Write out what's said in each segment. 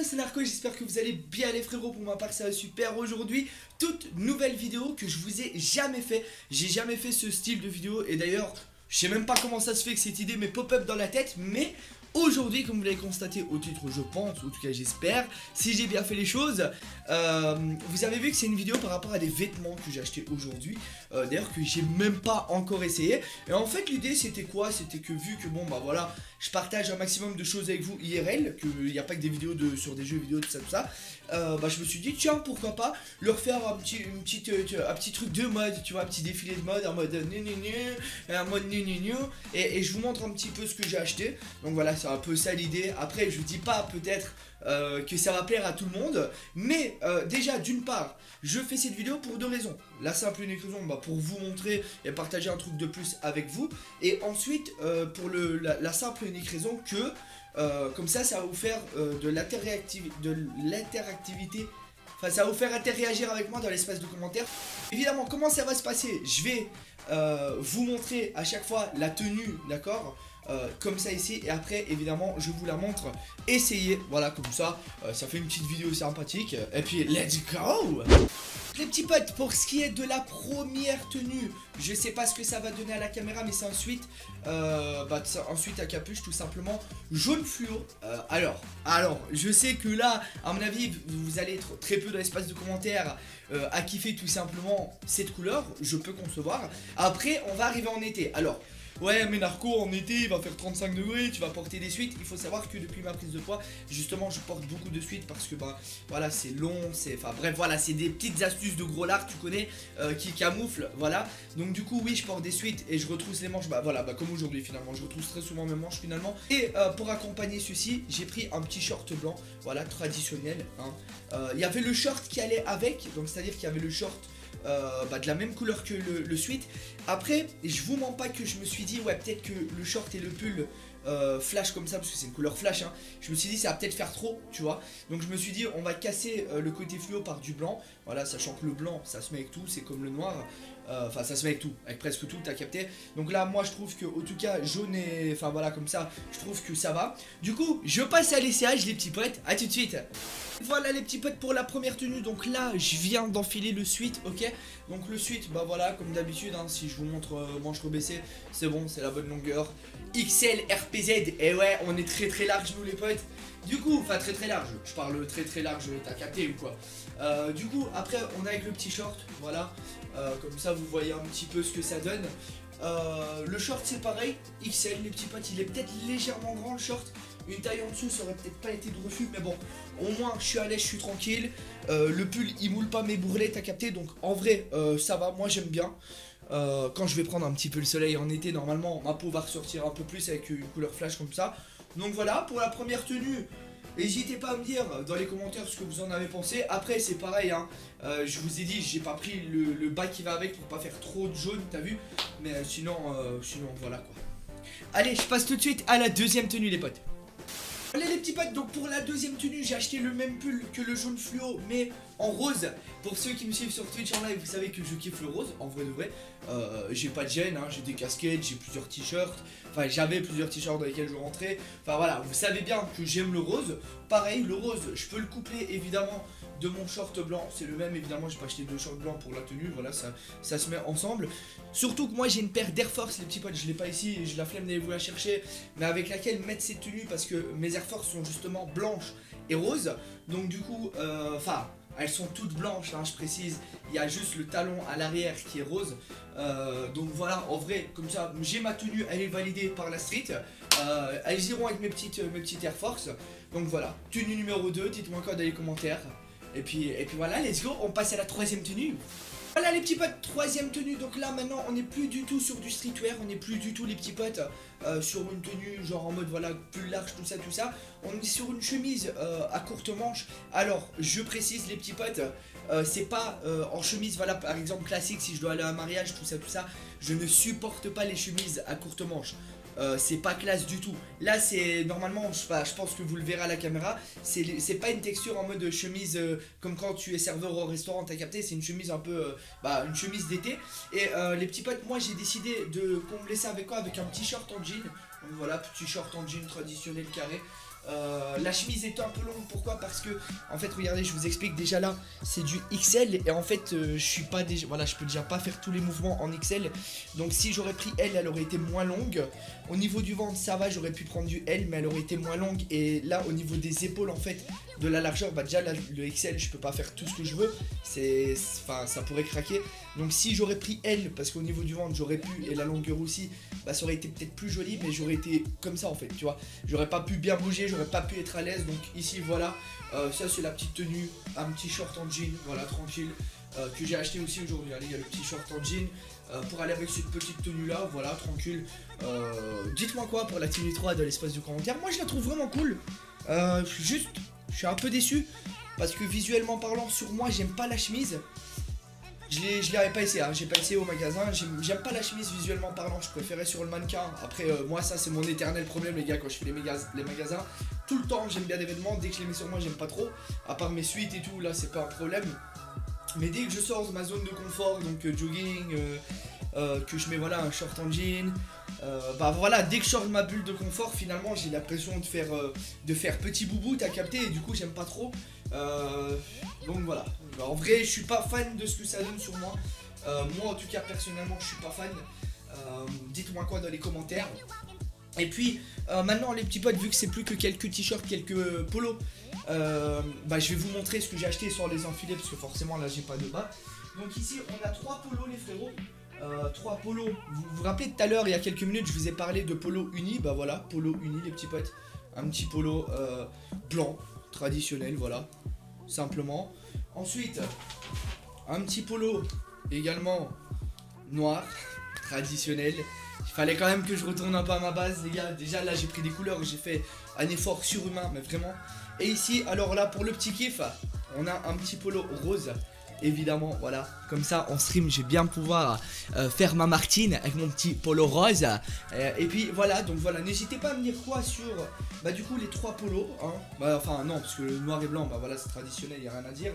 c'est Narco, j'espère que vous allez bien les frérots. Pour ma part ça va super. Aujourd'hui, toute nouvelle vidéo que je vous ai jamais fait. J'ai jamais fait ce style de vidéo. Et d'ailleurs, je sais même pas comment ça se fait que cette idée m'est pop-up dans la tête. Mais aujourd'hui, comme vous l'avez constaté au titre, je pense, ou en tout cas j'espère, si j'ai bien fait les choses, vous avez vu que c'est une vidéo par rapport à des vêtements que j'ai acheté aujourd'hui, d'ailleurs que j'ai même pas encore essayé. Et en fait l'idée c'était quoi? C'était que vu que bon bah voilà, je partage un maximum de choses avec vous IRL, qu'il n'y a pas que des vidéos sur des jeux vidéo, tout ça, bah je me suis dit tiens pourquoi pas leur faire un petit truc de mode, tu vois, un petit défilé de mode, en mode et je vous montre un petit peu ce que j'ai acheté. Donc voilà, c'est un peu ça l'idée. Après je dis pas peut-être que ça va plaire à tout le monde, mais déjà d'une part je fais cette vidéo pour deux raisons. La simple et unique raison, bah, pour vous montrer et partager un truc de plus avec vous, et ensuite pour la simple et unique raison que comme ça va vous faire de l'interactivité. Enfin, ça va vous faire interagir avec moi dans l'espace de commentaires. Évidemment, comment ça va se passer? Je vais vous montrer à chaque fois la tenue, d'accord, comme ça ici, et après évidemment je vous la montre essayez, voilà, comme ça ça fait une petite vidéo sympathique, et puis let's go les petits potes. Pour ce qui est de la première tenue, je sais pas ce que ça va donner à la caméra, mais c'est ensuite ensuite à capuche tout simplement jaune fluo. Alors je sais que là à mon avis vous allez être très peu dans l'espace de commentaires à kiffer tout simplement cette couleur, je peux concevoir. Après on va arriver en été, alors ouais mais Narco en été il va faire 35 degrés, tu vas porter des suites. Il faut savoir que depuis ma prise de poids justement je porte beaucoup de suites parce que bah voilà c'est long, c'est enfin bref voilà, c'est des petites astuces de gros lard, tu connais, qui camouflent, voilà. Donc du coup oui je porte des suites et je retrousse les manches, bah voilà, bah comme aujourd'hui finalement je retrousse très souvent mes manches finalement. Et pour accompagner ceci j'ai pris un petit short blanc, voilà, traditionnel hein. Il y avait le short qui allait avec, donc c'est à dire qu'il y avait le short de la même couleur que le sweat. Après je vous mens pas que je me suis dit ouais peut-être que le short et le pull flash comme ça parce que c'est une couleur flash hein. Je me suis dit ça va peut-être faire trop, tu vois. Donc je me suis dit on va casser le côté fluo par du blanc, voilà, sachant que le blanc ça se met avec tout, c'est comme le noir. Enfin ça se met avec tout, avec presque tout, t'as capté. Donc là moi je trouve que en tout cas jaune et enfin voilà comme ça, je trouve que ça va. Du coup je passe à l'essayage les petits potes, à tout de suite. Voilà les petits potes pour la première tenue. Donc là je viens d'enfiler le sweat, ok. Donc le sweat bah voilà comme d'habitude hein, si je vous montre manche rebaissée, c'est bon, c'est la bonne longueur. XL RPZ, et ouais on est très large nous les potes. Du coup, enfin très large, je parle très large, t'as capté ou quoi. Du coup après on a avec le petit short, voilà. Comme ça vous voyez un petit peu ce que ça donne. Le short c'est pareil, XL les petits potes, il est peut-être légèrement grand le short. Une taille en dessous ça aurait peut-être pas été de refus, mais bon au moins je suis à l'aise, je suis tranquille. Le pull il moule pas mes bourrelets, t'as capté. Donc en vrai ça va, moi j'aime bien. Quand je vais prendre un petit peu le soleil en été, normalement ma peau va ressortir un peu plus avec une couleur flash comme ça. Donc voilà pour la première tenue. N'hésitez pas à me dire dans les commentaires ce que vous en avez pensé. Après c'est pareil hein, je vous ai dit j'ai pas pris le bas qui va avec pour pas faire trop de jaune, t'as vu. Mais sinon voilà quoi. Allez je passe tout de suite à la deuxième tenue les potes. Allez les petits potes, donc pour la deuxième tenue j'ai acheté le même pull que le jaune fluo mais en rose. Pour ceux qui me suivent sur Twitch en live, vous savez que je kiffe le rose, en vrai de vrai. J'ai pas de gêne, hein, j'ai des casquettes, j'ai plusieurs t-shirts. Enfin j'avais plusieurs t-shirts dans lesquels je rentrais. Enfin voilà, vous savez bien que j'aime le rose. Pareil, le rose, je peux le coupler évidemment de mon short blanc. C'est le même évidemment, j'ai pas acheté deux shorts blancs pour la tenue. Voilà, ça se met ensemble. Surtout que moi j'ai une paire d'Air Force les petits potes, je l'ai pas ici, j'ai la flemme d'aller vous la chercher. Mais avec laquelle mettre cette tenue parce que mes Air Force sont justement blanches et roses. Donc du coup, enfin... elles sont toutes blanches, hein, je précise. Il y a juste le talon à l'arrière qui est rose. Donc voilà, en vrai, comme ça, j'ai ma tenue, elle est validée par la street. Elles iront avec mes petites Air Force. Donc voilà, tenue numéro 2, dites-moi quoi dans les commentaires. Et puis voilà, let's go, on passe à la troisième tenue. Voilà les petits potes, troisième tenue. Donc là maintenant on n'est plus du tout sur du streetwear, on n'est plus du tout les petits potes sur une tenue genre en mode voilà plus large tout ça. On est sur une chemise à courte manche. Alors je précise les petits potes, c'est pas en chemise voilà par exemple classique si je dois aller à un mariage tout ça. Je ne supporte pas les chemises à courte manche. C'est pas classe du tout. Là c'est normalement, je pense que vous le verrez à la caméra, c'est pas une texture en mode chemise comme quand tu es serveur au restaurant, t'as capté. C'est une chemise un peu une chemise d'été. Et les petits potes, moi j'ai décidé de combler ça avec quoi? Avec un petit short en jean. Donc voilà, petit short en jean traditionnel carré. La chemise est un peu longue, pourquoi? Parce que en fait regardez, je vous explique, déjà là c'est du XL et en fait je suis pas déjà, voilà, je peux déjà pas faire tous les mouvements en XL, donc si j'aurais pris L, elle aurait été moins longue. Au niveau du ventre ça va, j'aurais pu prendre du L mais elle aurait été moins longue, et là au niveau des épaules en fait, de la largeur, bah déjà là, le XL je peux pas faire tout ce que je veux, enfin ça pourrait craquer. Donc si j'aurais pris L, parce qu'au niveau du ventre j'aurais pu, et la longueur aussi, bah ça aurait été peut-être plus joli, mais j'aurais été comme ça en fait, tu vois, j'aurais pas pu bien bouger, j'aurais pas pu être à l'aise. Donc ici voilà, ça c'est la petite tenue, un petit short en jean, voilà, tranquille, que j'ai acheté aussi aujourd'hui. Allez, il y a le petit short en jean pour aller avec cette petite tenue là, voilà, tranquille. Dites-moi quoi pour la tenue 3 de l'espace de commentaires. Moi je la trouve vraiment cool, juste je suis un peu déçu parce que visuellement parlant, sur moi j'aime pas la chemise. Je l'avais pas essayé, hein. J'ai pas essayé au magasin, j'aime pas la chemise visuellement parlant, je préférais sur le mannequin. Après moi ça c'est mon éternel problème les gars, quand je fais les magasins, tout le temps j'aime bien des vêtements, dès que je les mets sur moi j'aime pas trop, à part mes suites et tout, là c'est pas un problème. Mais dès que je sors de ma zone de confort, donc jogging, que je mets voilà un short en jean, bah voilà, dès que je sors de ma bulle de confort, finalement j'ai l'impression de faire petit boubou, t'as capté, et du coup j'aime pas trop. Donc voilà, en vrai je suis pas fan de ce que ça donne sur moi. Moi en tout cas personnellement je suis pas fan. Dites-moi quoi dans les commentaires. Et puis maintenant les petits potes, vu que c'est plus que quelques t-shirts, quelques polos, bah je vais vous montrer ce que j'ai acheté sans les enfiler, parce que forcément là j'ai pas de bas. Donc ici on a 3 polos les frérots. 3 polos, vous vous rappelez tout à l'heure, il y a quelques minutes je vous ai parlé de polo uni. Bah voilà, polo uni les petits potes. Un petit polo blanc traditionnel, voilà, simplement. Ensuite un petit polo également noir traditionnel. Il fallait quand même que je retourne un peu à ma base les gars. Déjà là j'ai pris des couleurs, j'ai fait un effort surhumain, mais vraiment. Et ici alors là pour le petit kiff, on a un petit polo rose, évidemment, voilà, comme ça en stream je vais bien pouvoir faire ma Martine avec mon petit polo rose. Et puis voilà, donc voilà, n'hésitez pas à me dire quoi sur bah du coup les 3 polos, hein. Bah enfin non, parce que le noir et blanc, bah voilà c'est traditionnel, il n'y a rien à dire.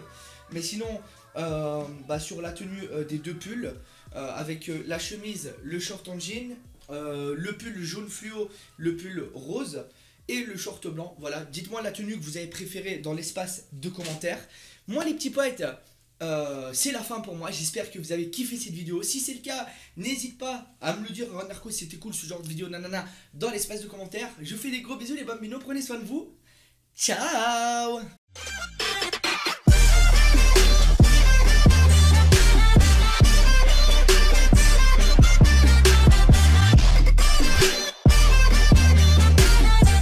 Mais sinon bah sur la tenue des 2 pulls, avec la chemise, le short en jean, le pull jaune fluo, le pull rose et le short blanc. Voilà, dites-moi la tenue que vous avez préférée dans l'espace de commentaires. Moi les petits poètes, c'est la fin pour moi, j'espère que vous avez kiffé cette vidéo. Si c'est le cas, n'hésite pas à me le dire, Narco, c'était cool ce genre de vidéo, nanana, dans l'espace de commentaires. Je vous fais des gros bisous les bambinos, prenez soin de vous, ciao.